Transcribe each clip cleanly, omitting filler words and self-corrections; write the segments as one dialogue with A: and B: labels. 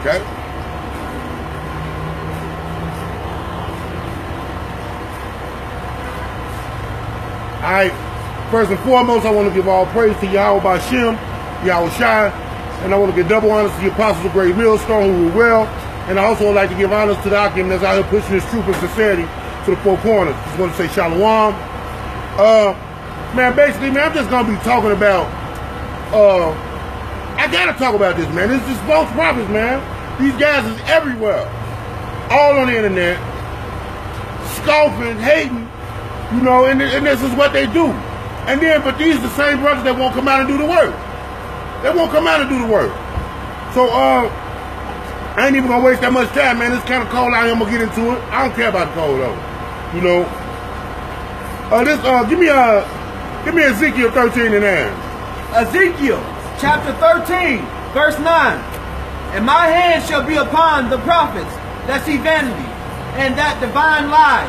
A: Okay. Alright, first and foremost, I want to give all praise to Yahweh Ba'Shem, Yahweh Shai, and I want to give double honors to the apostles of Great Millstone who rule well, and I also would like to give honors to the Akim that's out here pushing his truth and sincerity to the four corners. Just want to say Shalom. Man, basically, man, I'm just going to be talking about, I got to talk about this, man. This is false prophets, man. These guys is everywhere. All on the internet. Scoffing, hating, you know, and this is what they do. And then, but these are the same brothers that won't come out and do the work. They won't come out and do the work. So, I ain't even going to waste that much time, man. It's kind of cold out here. I'm going to get into it. I don't care about the cold, though. You know. Give me Ezekiel 13 and 9.
B: Ezekiel chapter 13, verse 9. And my hand shall be upon the prophets that see vanity, and that divine lies.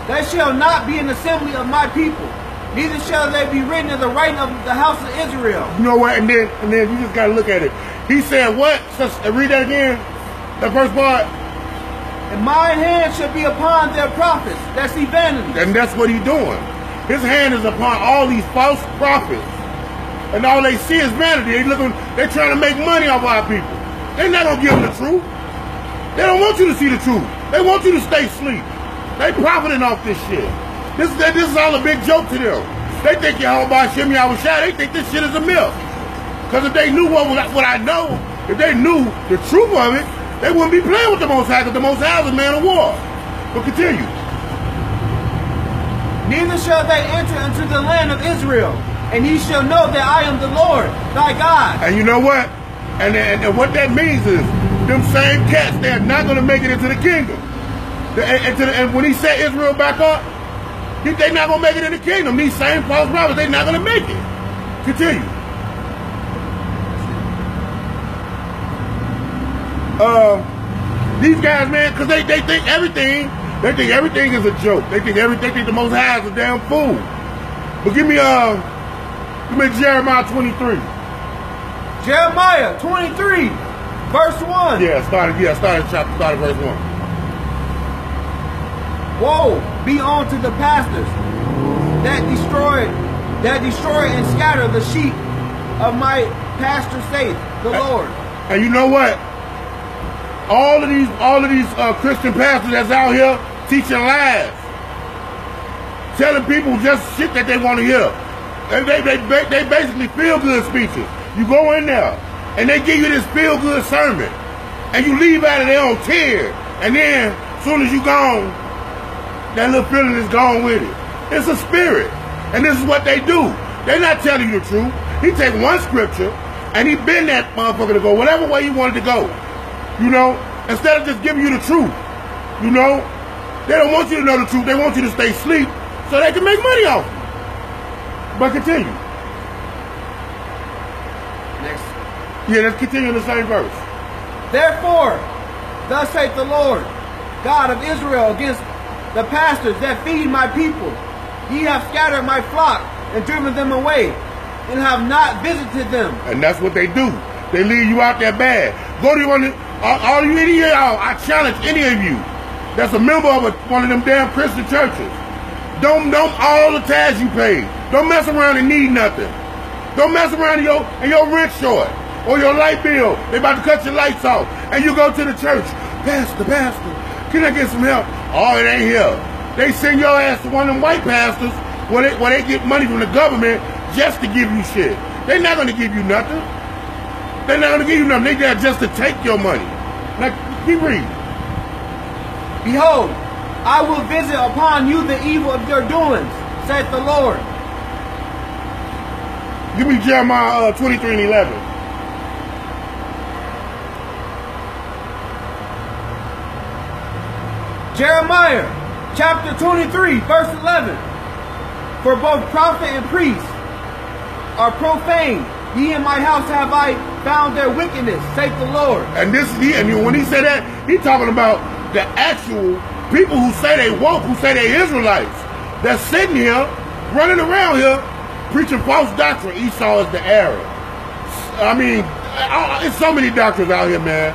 B: They shall not be an assembly of my people, neither shall they be written in the writing of the house of Israel.
A: You know what? And then you just gotta look at it. He said what? Read that again. That first part.
B: And my hand shall be upon their prophets that see vanity.
A: And that's what he's doing. His hand is upon all these false prophets. And all they see is vanity. They're trying to make money off our people. They're not gonna give them the truth. They don't want you to see the truth. They want you to stay asleep. They profiting off this shit. This is all a big joke to them. They think Yahweh Ba'Shem Yahweh Shai, they think this shit is a myth. Because if they knew what I know, if they knew the truth of it, they wouldn't be playing with the Most High, because the Most High is a man of war. But continue.
B: Neither shall they enter into the land of Israel, and ye shall know that I am the Lord, thy God.
A: And you know what? And what that means is, them same cats, they're not going to make it into the kingdom. And when he set Israel back up, they're not going to make it in the kingdom. These same false prophets, they're not going to make it. Continue. These guys, man, because they think everything is a joke. They think the Most High is a damn fool. But give me Jeremiah 23.
B: Jeremiah 23, verse 1.
A: Start verse 1.
B: Woe be unto the pastors that destroy and scatter the sheep of my pastor, saith the Lord.
A: And you know what? All of these Christian pastors that's out here teaching lies, telling people just shit that they want to hear. They basically feel good speeches. You go in there and they give you this feel good sermon, and you leave out of there on tears, and then as soon as you gone, that little feeling is gone with it. It's a spirit, and this is what they do. They're not telling you the truth. He take one scripture and he bend that motherfucker to go whatever way he wanted to go. You know, instead of just giving you the truth. You know, they don't want you to know the truth. They want you to stay asleep so they can make money off you. But continue.
B: Next.
A: Yeah, let's continue in the same verse.
B: Therefore, thus saith the Lord, God of Israel, against the pastors that feed my people. Ye have scattered my flock and driven them away, and have not visited them.
A: And that's what they do. They leave you out there bad. Go to one of all you idiots, I challenge any of you that's a member of one of them damn Christian churches. Don't all the tax you pay. Don't mess around and need nothing. Don't mess around and your rent short or your light bill. They about to cut your lights off, and you go to the church. Pastor, can I get some help? Oh, it ain't here. They send your ass to one of them white pastors where they get money from the government just to give you shit. They're not going to give you nothing. They're not going to give you nothing. They're there just to take your money. Now, keep reading.
B: Behold, I will visit upon you the evil of your doings, saith the Lord.
A: Give me Jeremiah 23 and 11.
B: Jeremiah chapter 23, verse 11. For both prophet and priest are profane. Ye in my house have I found their wickedness, saith the Lord.
A: And when he said that, he's talking about the actual people who say they woke, who say they Israelites, that's sitting here, running around here, preaching false doctrine. Esau is the Arab. I mean, it's so many doctrines out here, man.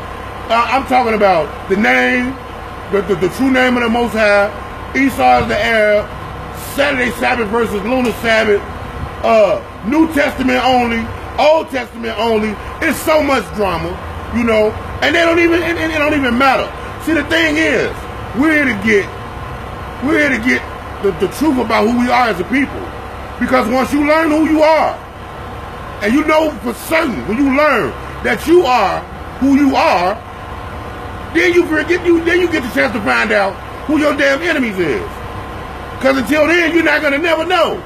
A: I'm talking about the name, the true name of the Most High. Esau is the heir. Saturday Sabbath versus lunar Sabbath. New Testament only. Old Testament only. It's so much drama, you know, and it don't even matter. See, the thing is, we're here to get the truth about who we are as a people. Because once you learn who you are, and you know for certain when you learn that you are who you are, then you get the chance to find out who your damn enemies is. Because until then, you're not gonna never know.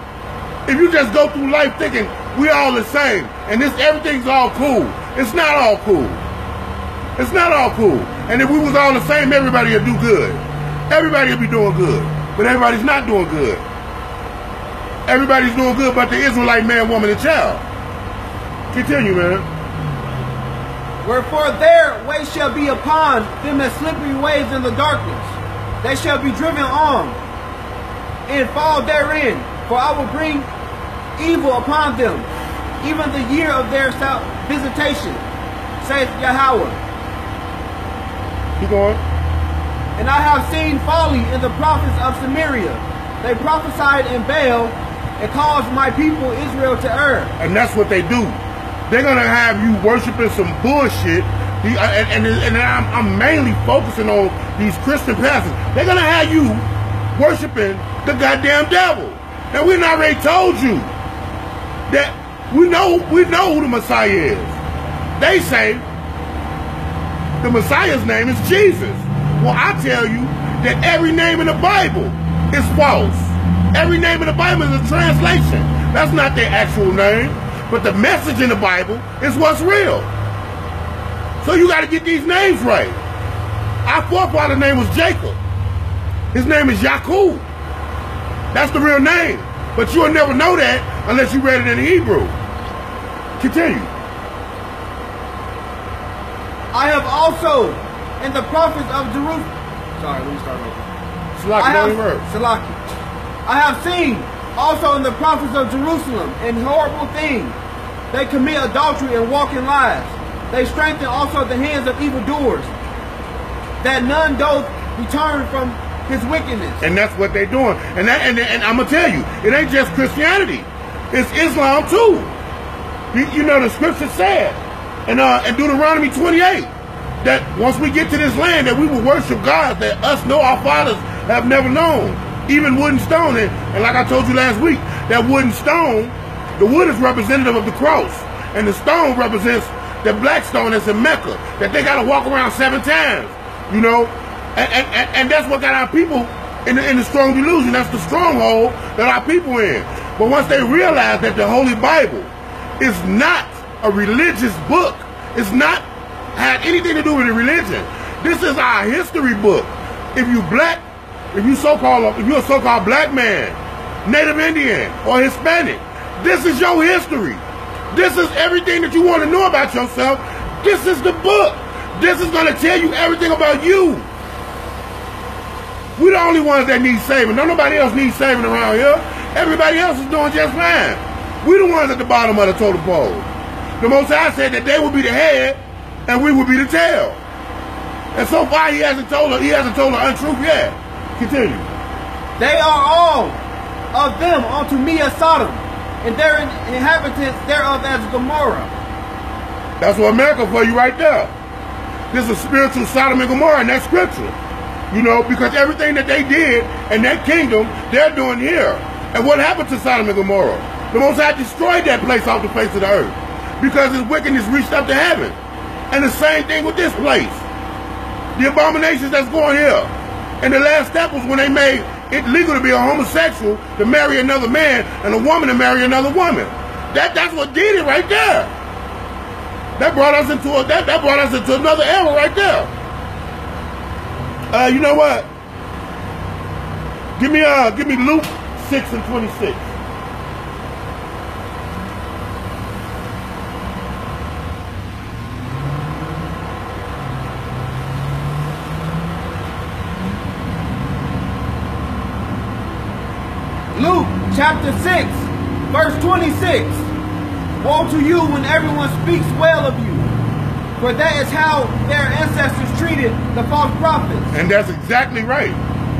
A: If you just go through life thinking we all the same and everything's all cool, it's not all cool. It's not all cool. And if we was all the same, everybody would do good. Everybody would be doing good, but everybody's not doing good. Everybody's doing good, but the Israelite man, woman, and child. Continue, man.
B: Wherefore their way shall be upon them as slippery waves in the darkness. They shall be driven on and fall therein. For I will bring evil upon them, even the year of their visitation, saith Yahweh.
A: Keep going.
B: And I have seen folly in the prophets of Samaria. They prophesied in Baal and caused my people Israel to err.
A: And that's what they do. They're going to have you worshiping some bullshit. And I'm mainly focusing on these Christian pastors. They're going to have you worshiping the goddamn devil. And we already told you that we know who the Messiah is. They say the Messiah's name is Jesus. Well, I tell you that every name in the Bible is false. Every name in the Bible is a translation. That's not their actual name. But the message in the Bible is what's real. So you got to get these names right. Our forefather's name was Jacob. His name is Yaakov. That's the real name. But you'll never know that unless you read it in Hebrew. Continue.
B: I have also in the prophets of Jerusalem. Sorry, let me start over. Salaki. I have seen also in the prophets of Jerusalem and horrible things. They commit adultery and walk in lies. They strengthen also the hands of evildoers, that none doth return from his wickedness. And that's what they're doing. And I'm gonna tell you, it ain't just Christianity. It's Islam too. You know the scripture said in Deuteronomy 28 that once we get to this land that we will worship God that us know our fathers have never known. Even wood and stone. And like I told you last week, that wood and stone, the wood is representative of the cross. And the stone represents the black stone that's in Mecca. That they got to walk around 7 times. You know? And that's what got our people in the strong delusion. That's the stronghold that our people in. But once they realize that the Holy Bible is not a religious book, it's not had anything to do with a religion. This is our history book. If you're a so-called black man, Native Indian, or Hispanic, this is your history. This is everything that you want to know about yourself. This is the book. This is going to tell you everything about you. We're the only ones that need saving. Don't nobody else need saving around here. Everybody else is doing just fine. We're the ones at the bottom of the totem pole. The Most High said that they will be the head and we will be the tail. And so far he hasn't told the untruth yet. Continue. They are all of them unto me as Sodom, and their inhabitants thereof as Gomorrah.
A: That's what America for you right there. This is spiritual Sodom and Gomorrah in that scripture. You know, because everything that they did in that kingdom, they're doing here. And what happened to Sodom and Gomorrah? The Most High destroyed that place off the face of the earth because its wickedness reached up to heaven. And the same thing with this place. The abominations that's going here. And the last step was when they made it legal to be a homosexual to marry another man and a woman to marry another woman. That's what did it right there. That brought us into another era right there. You know what? Give me Luke 6 and 26.
B: Luke chapter 6, verse 26. Woe to you when everyone speaks well of you, For that is how their ancestors treated the false prophets.
A: And that's exactly right.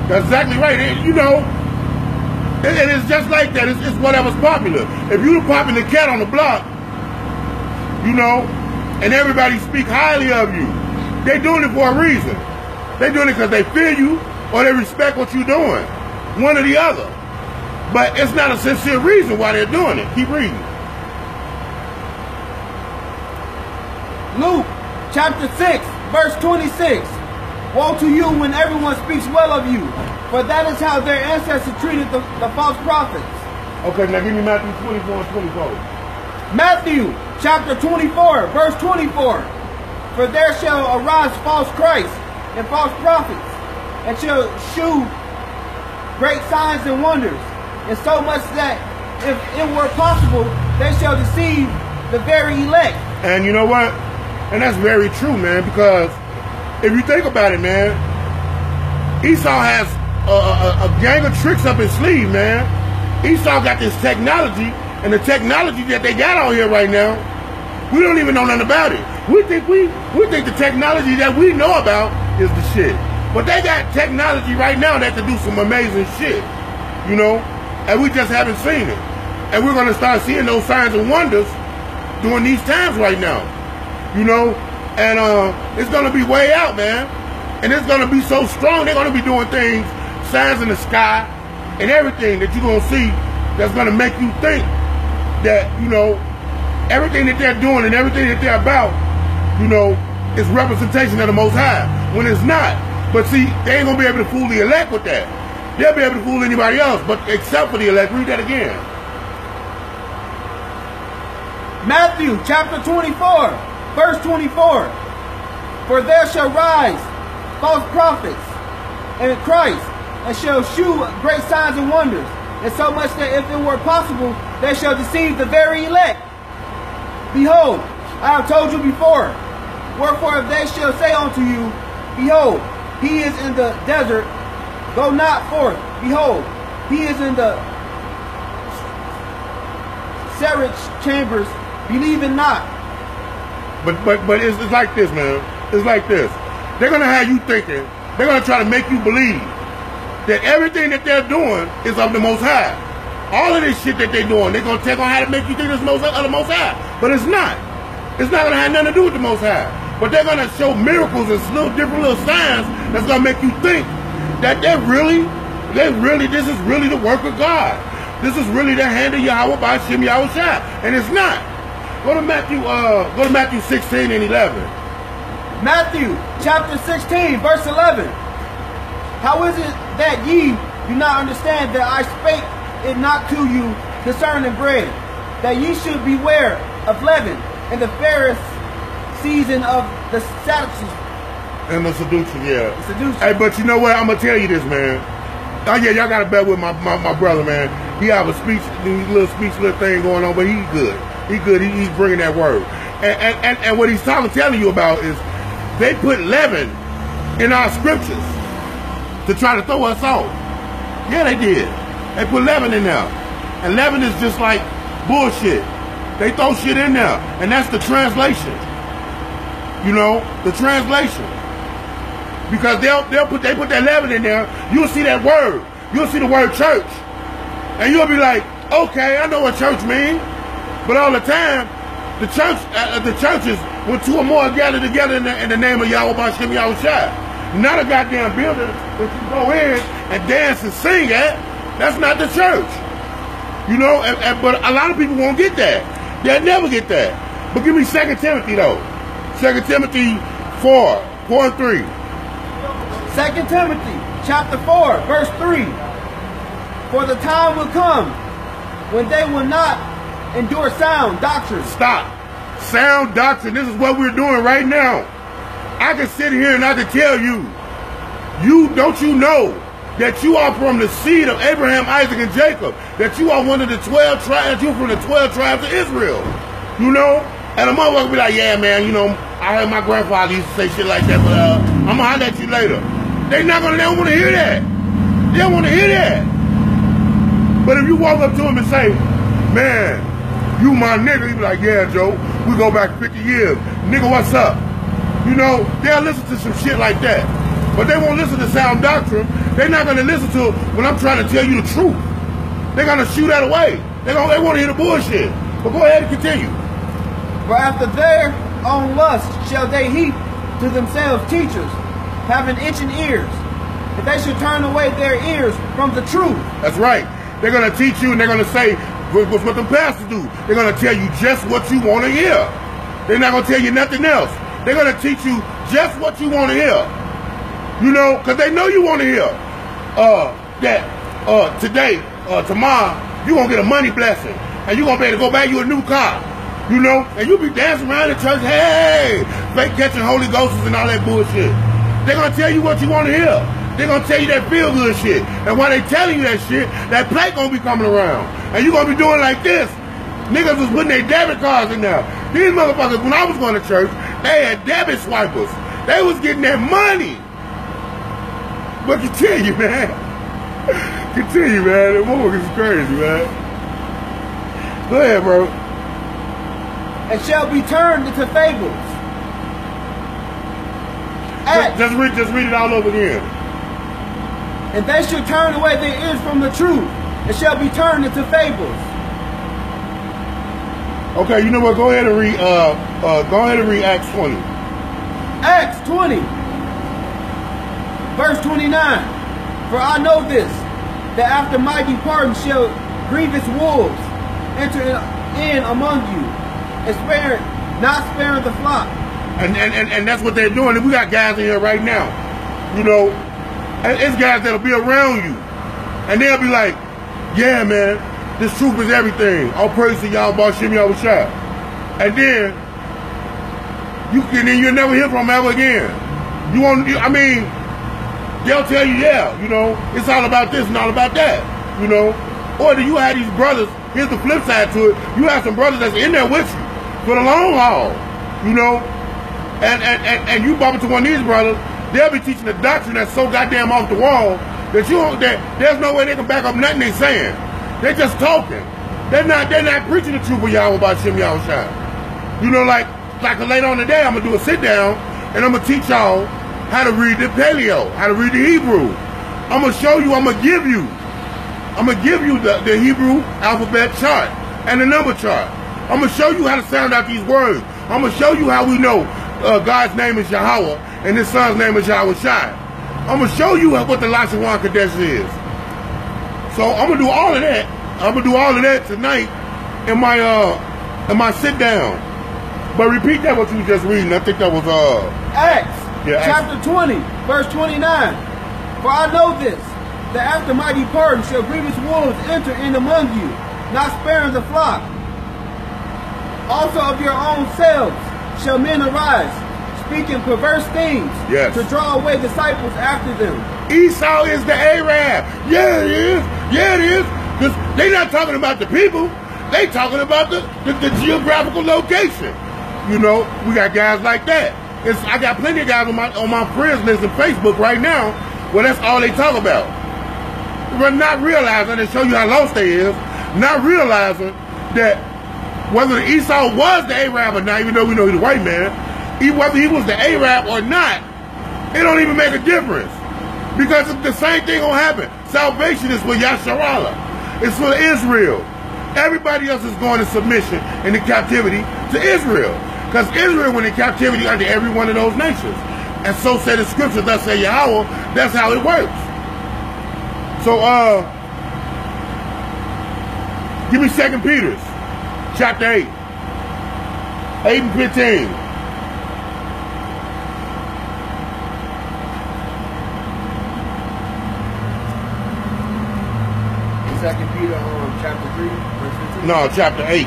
A: That's exactly right. And, you know, and it's just like that. It's whatever's popular. If you're the popular cat on the block, you know, and everybody speak highly of you, they're doing it for a reason. They're doing it because they fear you or they respect what you're doing. One or the other. But it's not a sincere reason why they're doing it. Keep reading.
B: Luke chapter 6, verse 26. Woe to you when everyone speaks well of you, for that is how their ancestors treated the false prophets. Okay, now give me Matthew 24 and 24. Matthew chapter 24, verse 24. For there shall arise false Christs and false prophets, and shall shew great signs and wonders, and so much that if it were possible, they shall deceive the very elect.
A: And you know what? And that's very true, man, because if you think about it, man, Esau has a gang of tricks up his sleeve, man. Esau got this technology, and the technology that they got out here right now, we don't even know nothing about it. We think the technology that we know about is the shit. But they got technology right now that can do some amazing shit, you know, and we just haven't seen it. And we're going to start seeing those signs and wonders during these times right now, you know. And it's going to be way out, man. And it's going to be so strong. They're going to be doing things, signs in the sky, and everything that you're going to see that's going to make you think that, you know, everything that they're doing and everything that they're about, you know, is representation of the Most High, when it's not. But see, they ain't going to be able to fool the elect with that. They'll be able to fool anybody else, but except for the elect. Read that again.
B: Matthew chapter 24. Verse 24, for there shall rise false prophets and Christ, and shall shew great signs and wonders, and so much that if it were possible, they shall deceive the very elect. Behold, I have told you before. Wherefore, if they shall say unto you, behold, he is in the desert, go not forth. Behold, he is in the Sarah's chambers, believe it not.
A: But it's like this, man. It's like this. They're going to have you thinking, they're going to try to make you believe that everything that they're doing is of the Most High. All of this shit that they're doing, they're going to take on how to make you think it's of the Most High. But it's not. It's not going to have nothing to do with the Most High. But they're going to show miracles and different little signs that's going to make you think that this is really the work of God. This is really the hand of Yahweh by Shem Yahushua. And it's not. Go to Matthew 16 and 11.
B: Matthew chapter 16, verse 11. How is it that ye do not understand that I spake it not to you concerning bread, that ye should beware of leaven and the fairest season of the Sadducees?
A: And the seduction, yeah.
B: The seduction.
A: Hey, but you know what? I'm going to tell you this, man. Oh, yeah, y'all got to bear with my brother, man. He have a little thing going on, but he's good. He's good. He's bringing that word. And what he's telling you about is they put leaven in our scriptures to try to throw us off. Yeah, they did. They put leaven in there. And leaven is just like bullshit. They throw shit in there. And that's the translation. You know, the translation. Because they put that leaven in there, you'll see that word. You'll see the word church. And you'll be like, okay, I know what church means. But all the time, the churches, when two or more gather together in the name of Yahweh Bashem Yahushua. Not a goddamn building that you go in and dance and sing at. That's not the church. You know, but a lot of people won't get that. They'll never get that. But give me 2 Timothy though. 2 Timothy 4 and 3.
B: 2 Timothy chapter 4, verse 3. For the time will come when they will not endure sound doctrine.
A: Stop. Sound doctrine. This is what we're doing right now. I can sit here and I can tell you, don't you know that you are from the seed of Abraham, Isaac, and Jacob? That you are one of the 12 tribes. You're from the 12 tribes of Israel. You know? And a motherfucker will be like, yeah, man, you know, I heard my grandfather used to say shit like that, but I'm gonna holler at you later. They don't want to hear that. They don't want to hear that. But if you walk up to him and say, man, you my nigga, he be like, yeah, Joe, we go back 50 years. Nigga, what's up? You know, they'll listen to some shit like that. But they won't listen to sound doctrine. They're not going to listen to it when I'm trying to tell you the truth. They're going to shoot that away. They want to hear the bullshit. But go ahead and continue.
B: For after their own lust shall they heap to themselves teachers, having itching ears, that they should turn away their ears from the truth.
A: That's right. They're going to teach you and they're going to say, what's what the pastors do. They're going to tell you just what you want to hear. They're not going to tell you nothing else. They're going to teach you just what you want to hear. You know, because they know you want to hear that today, tomorrow, you're going to get a money blessing. And you're going to be able to go buy you a new car. You know, and you be dancing around the church, hey, fake catching Holy Ghosts and all that bullshit. They're going to tell you what you want to hear. They're going to tell you that feel good shit. And while they telling you that shit, that plate going to be coming around. And you're going to be doing like this. Niggas was putting their debit cards in there. These motherfuckers, when I was going to church, they had debit swipers. They was getting their money. But continue, man. Continue, man. The motherfuckers is crazy, man. Go ahead, bro.
B: And shall be turned into fables.
A: Just read it all over again.
B: And they shall turn away their ears from the truth, and shall be turned into fables.
A: Okay, you know what? Go ahead and read. Go ahead and read Acts 20.
B: Acts 20, verse 29. For I know this, that after my departing shall grievous wolves enter in among you, and not sparing the flock.
A: And that's what they're doing. We got guys in here right now. You know, it's guys that'll be around you, and they'll be like, "Yeah, man, this truth is everything. All praise to y'all, Bashim Yahushua." And then you'll never hear from them ever again. I mean, they'll tell you, yeah, you know, it's all about this and all about that, you know. Or do you have these brothers? Here's the flip side to it. You have some brothers that's in there with you for the long haul, you know. And you bump into one of these brothers, they'll be teaching a doctrine that's so goddamn off the wall that there's no way they can back up nothing they're saying. They're just talking. They're not preaching the truth of Yahweh about Shem Yahushua. You know, like later on today, I'm gonna do a sit down and I'm gonna teach y'all how to read the Paleo, how to read the Hebrew. I'm gonna show you. I'm gonna give you the Hebrew alphabet chart and the number chart. I'm gonna show you how to sound out these words. I'm gonna show you how we know God's name is Yahweh and His Son's name is Yahweh Shai. I'm gonna show you what the Lashawan Kadesh is. So I'm gonna do all of that. I'm gonna do all of that tonight in my sit down. But repeat that what you were just reading. I think that was
B: Acts, chapter 20, verse 29. For I know this, that after my departing shall grievous wolves enter in among you, not sparing the flock. Also of your own selves shall men arise, speaking perverse things, to draw away disciples after them.
A: Esau is the Arab. Yeah, it is. Yeah, it is. Because they're not talking about the people. They talking about the geographical location. You know, we got guys like that. I got plenty of guys on my friends list on Facebook right now where that's all they talk about. But not realizing, to show you how lost they is, not realizing that whether Esau was the Arab or not, even though we know he's a white man, whether he was the Arab or not, it don't even make a difference. Because the same thing gonna happen. Salvation is for Yasharallah. It's for Israel. Everybody else is going in submission and in captivity to Israel. Because Israel went in captivity under every one of those nations. And so said the scripture, thus say Yahweh, that's how it works. So, give me 2 Peter, chapter 8. 8 and 15.
B: 2 Peter, chapter 3, verse 15?
A: No, chapter 8.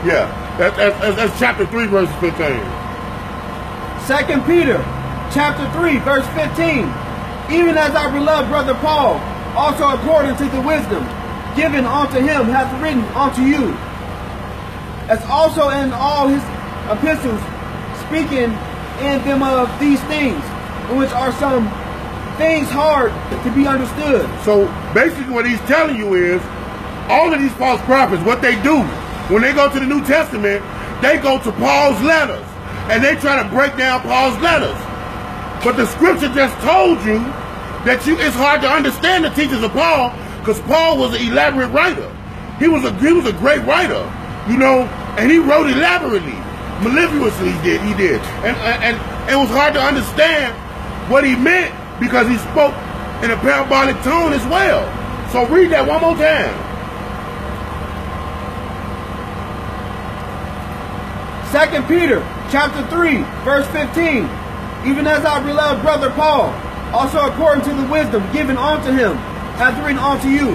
A: Yeah, that's chapter 3, verse 15.
B: 2 Peter, chapter 3, verse 15. Even as our beloved brother Paul, also according to the wisdom given unto him, hath written unto you, as also in all his epistles, speaking in them of these things, in which are some things hard to be understood.
A: So basically what he's telling you is, all of these false prophets, what they do, when they go to the New Testament, they go to Paul's letters, and they try to break down Paul's letters. But the scripture just told you that it's hard to understand the teachings of Paul, because Paul was an elaborate writer. He was a great writer, you know, and he wrote elaborately, mellifluously he did. And it was hard to understand what he meant, because he spoke in a parabolic tone as well. So read that one more time.
B: 2 Peter chapter 3, verse 15. Even as our beloved brother Paul, also according to the wisdom given unto him, hath written unto you,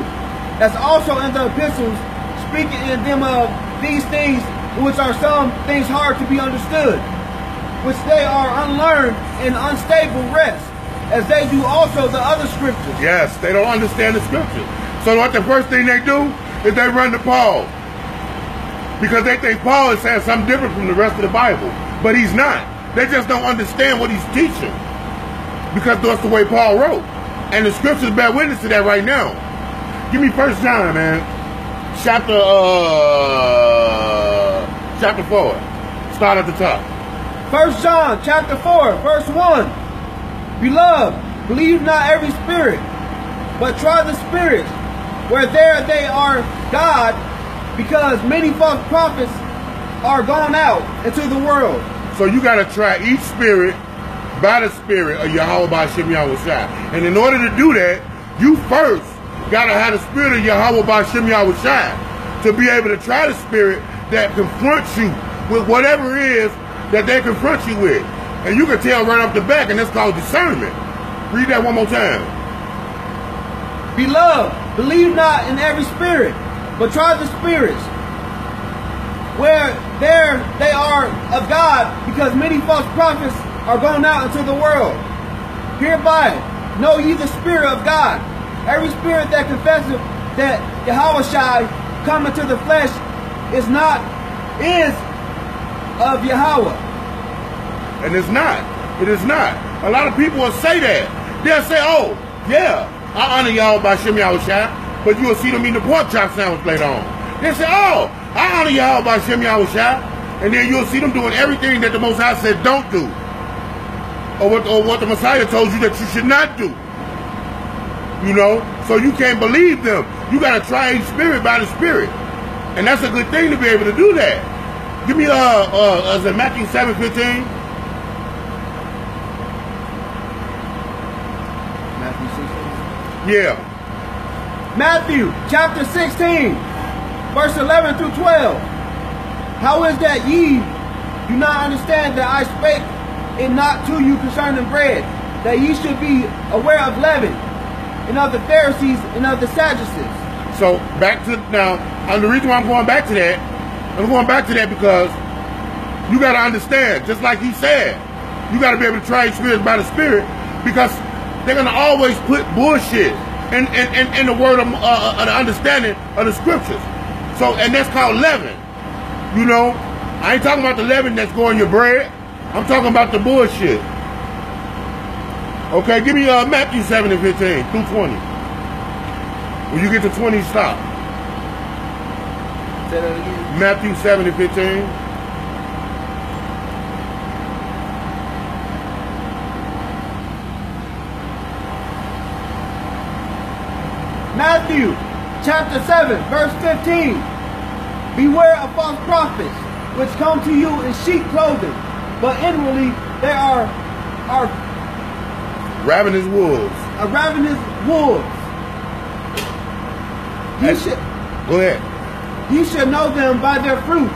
B: as also in the epistles, speaking in them of these things, which are some things hard to be understood, which they are unlearned and unstable rest, as they do also the other scriptures.
A: Yes, they don't understand the scriptures. So what the first thing they do is they run to Paul, because they think Paul is saying something different from the rest of the Bible, but he's not. They just don't understand what he's teaching, because that's the way Paul wrote. And the scriptures bear witness to that right now. Give me 1 John, man. Chapter 4. Start at the top.
B: 1 John chapter 4, verse 1. Beloved, believe not every spirit, but try the spirits, where there they are God, because many false prophets are gone out into the world.
A: So you got to try each spirit by the spirit of Yahweh B'Shem Yahushua. And in order to do that, you first got to have the spirit of Yahweh B'Shem Yahushua to be able to try the spirit that confronts you with whatever it is that they confront you with. And you can tell right off the back, and that's called discernment. Read that one more time.
B: Beloved, believe not in every spirit, but try the spirits, where there they are of God, because many false prophets are gone out into the world. Hereby know ye the Spirit of God. Every spirit that confesseth that Yahushua come into the flesh is of Yahweh.
A: And it's not. It is not. A lot of people will say that. They'll say, oh, yeah, I honor y'all by Shem Yahushua, but you will see them eating the pork chop sandwich later on. They'll say, oh, I honor y'all by Shem Yahushua, and then you'll see them doing everything that the Most High said don't do. Or what the Messiah told you that you should not do. You know? So you can't believe them. You got to try each spirit by the Spirit. And that's a good thing to be able to do that. Give me, is it Matthew 7:15?
B: Matthew 16?
A: Yeah.
B: Matthew chapter 16, verse 11 through 12. How is that ye do not understand that I spake it not to you concerning bread, that ye should be aware of leaven, and of the Pharisees, and of the Sadducees?
A: So back to now, and the reason why I'm going back to that, because you got to understand, just like he said, you got to be able to try spirits by the Spirit, because they're going to always put bullshit in the word of the understanding of the scriptures. So, and that's called leaven. You know, I ain't talking about the leaven that's going in your bread. I'm talking about the bullshit. Okay, give me Matthew 7:15 through 20. When you get to 20, stop.
B: Say that again.
A: Matthew 7:15.
B: Matthew chapter 7, verse 15. Beware of false prophets, which come to you in sheep clothing, but inwardly they are
A: ravenous wolves.
B: Ravenous wolves.
A: Go ahead.
B: You should know them by their fruits.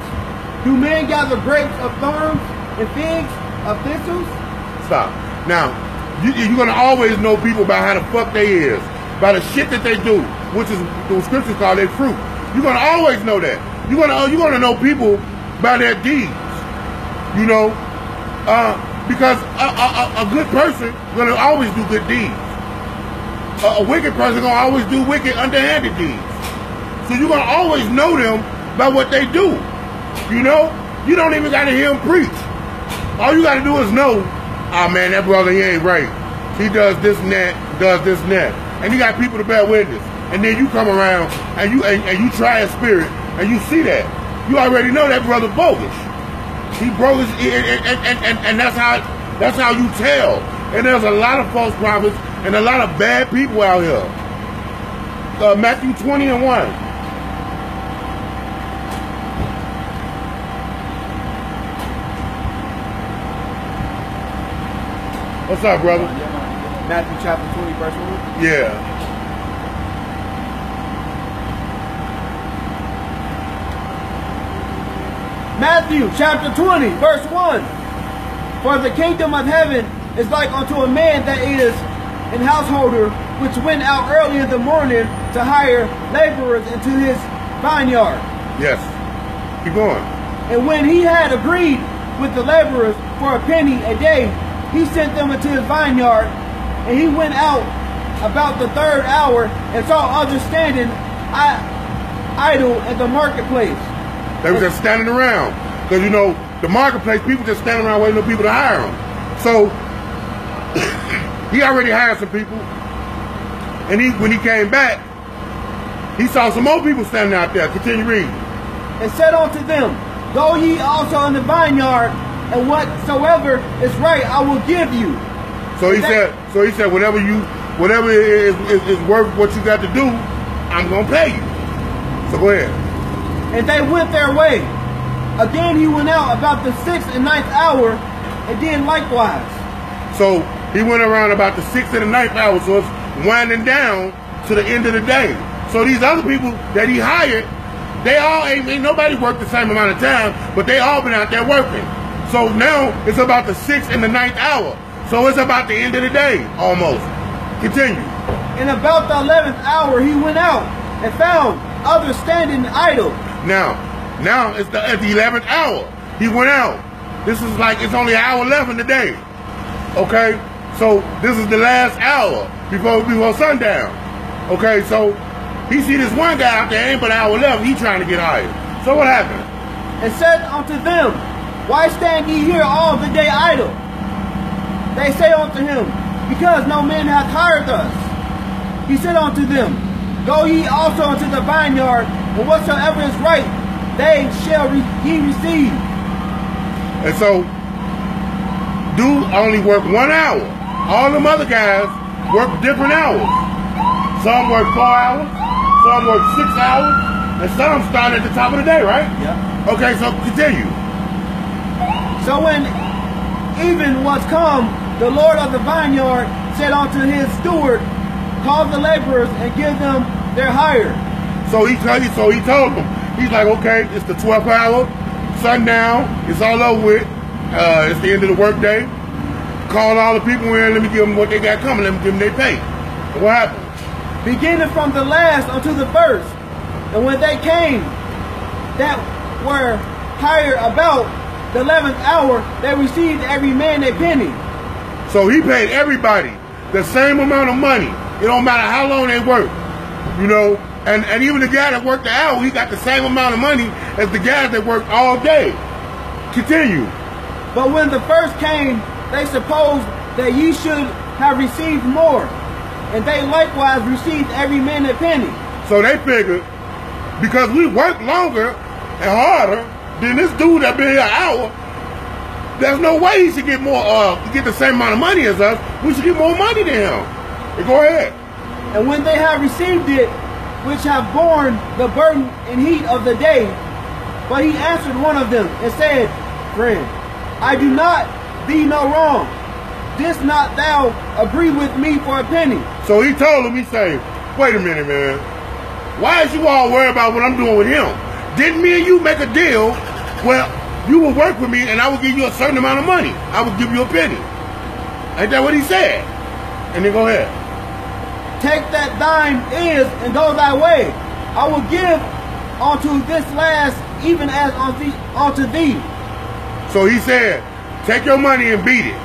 B: Do men gather grapes of thorns and figs of thistles?
A: Stop. Now, you're going to always know people by how the fuck they is, by the shit that they do, which is the scriptures call their fruit. You're going to always know that. You're going to know people by their deeds. You know, Because a good person gonna always do good deeds. A wicked person gonna always do wicked, underhanded deeds. So you're gonna always know them by what they do. You know? You don't even gotta hear them preach. All you gotta do is know, oh man, that brother, he ain't right. He does this and that, does this and that. And you got people to bear witness. And then you come around and you try a spirit and you see that. You already know that brother bogus. He bogus, and that's how you tell. And there's a lot of false prophets and a lot of bad people out here. Matthew 20:1. What's up, brother?
B: Matthew chapter 20, verse 1.
A: Yeah.
B: Matthew chapter 20, verse 1. For the kingdom of heaven is like unto a man that is an householder, which went out early in the morning to hire laborers into his vineyard.
A: Yes. Keep going.
B: And when he had agreed with the laborers for a penny a day, he sent them into his vineyard, and he went out about the third hour and saw others standing idle at the marketplace.
A: They were just standing around. Because, you know, the marketplace, people just standing around waiting for people to hire them. So, he already hired some people. And when he came back, he saw some more people standing out there. Continue reading.
B: And said unto them, Go ye also in the vineyard, and whatsoever is right I will give you.
A: So he said, whatever is worth what you got to do, I'm gonna pay you. So go ahead.
B: And they went their way. Again he went out about the 6th and 9th hour, and did likewise. So
A: he went around about the 6th and the 9th hour, so it's winding down to the end of the day. So these other people that he hired, they all ain't nobody worked the same amount of time, but they all been out there working. So now it's about the 6th and the 9th hour. So it's about the end of the day, almost. Continue.
B: And about the 11th hour he went out and found others standing idle.
A: Now it's at the 11th hour. He went out. This is like, it's only an hour left in the day. Okay? So this is the last hour before sundown. Okay, so he see this one guy out there, ain't but an hour left, he trying to get hired. So what happened?
B: And said unto them, Why stand ye here all the day idle? They say unto him, Because no man hath hired us. He said unto them, Go ye also into the vineyard, and whatsoever is right, they shall ye receive.
A: And so, dude only work 1 hour. All them other guys work different hours. Some work 4 hours, some work 6 hours, and some start at the top of the day, right?
B: Yeah.
A: Okay, so continue.
B: So when even was come, the Lord of the vineyard said unto his steward, Call the laborers and give them their hire.
A: So he told them, he's like, okay, it's the 12th hour, sundown, it's all over with, it's the end of the work day. Call all the people in, let me give them what they got coming, let me give them their pay. And what happened?
B: Beginning from the last unto the first. And when they came that were hired about the 11th hour, they received every man a penny.
A: So he paid everybody the same amount of money. It don't matter how long they work, you know. And even the guy that worked the hour, he got the same amount of money as the guys that worked all day. Continue.
B: But when the first came, they supposed that ye should have received more. And they likewise received every man a penny.
A: So they figured, because we work longer and harder than this dude that been here an hour, there's no way he should get more, get the same amount of money as us. We should get more money than him. Go ahead.
B: And when they have received it, which have borne the burden and heat of the day, but he answered one of them and said, Friend, I do not thee no wrong. Didst not thou agree with me for a penny?
A: So he told him, he said, wait a minute, man. Why is you all worried about what I'm doing with him? Didn't me and you make a deal where you will work with me and I will give you a certain amount of money? I will give you a penny. Ain't that what he said? And then go ahead.
B: Take that thine is and go thy way. I will give unto this last even as unto thee.
A: So he said, Take your money and beat it.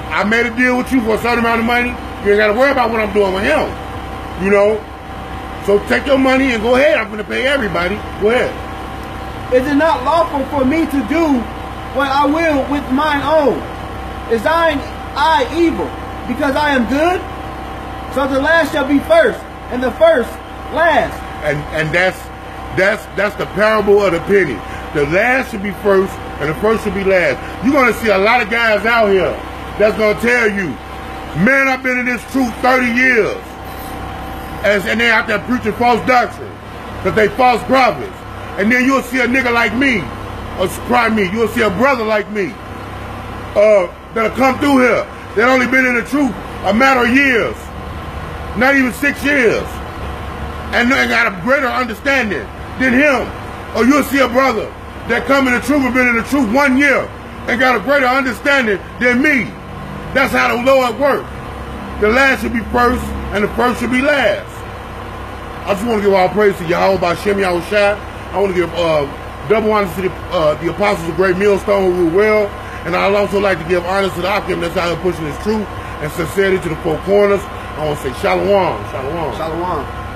A: I made a deal with you for a certain amount of money. You ain't got to worry about what I'm doing with him. You know? So take your money and go ahead. I'm going to pay everybody. Go ahead.
B: Is it not lawful for me to do what I will with mine own? Is I evil because I am good? So the last shall be first, and the first last.
A: And that's the parable of the penny. The last should be first, and the first should be last. You're going to see a lot of guys out here that's going to tell you, man, I've been in this truth 30 years. And they're out there preaching false doctrine because they false prophets. And then you'll see a nigga like me, you'll see a brother like me that'll come through here. They've only been in the truth a matter of years, not even 6 years, and they got a greater understanding than him. Or you'll see a brother that come in the truth and been in the truth 1 year and got a greater understanding than me. That's how the Lord works. The last should be first, and the first should be last. I just want to give all praise to Yahweh by Shem Yahushua. I want to give double honors to the apostles of Great Millstone who rule well. And I'd also like to give honors to the Akim that's out here pushing his truth and sincerity to the four corners. I want to say Shalom. Shalom.
B: Shalom.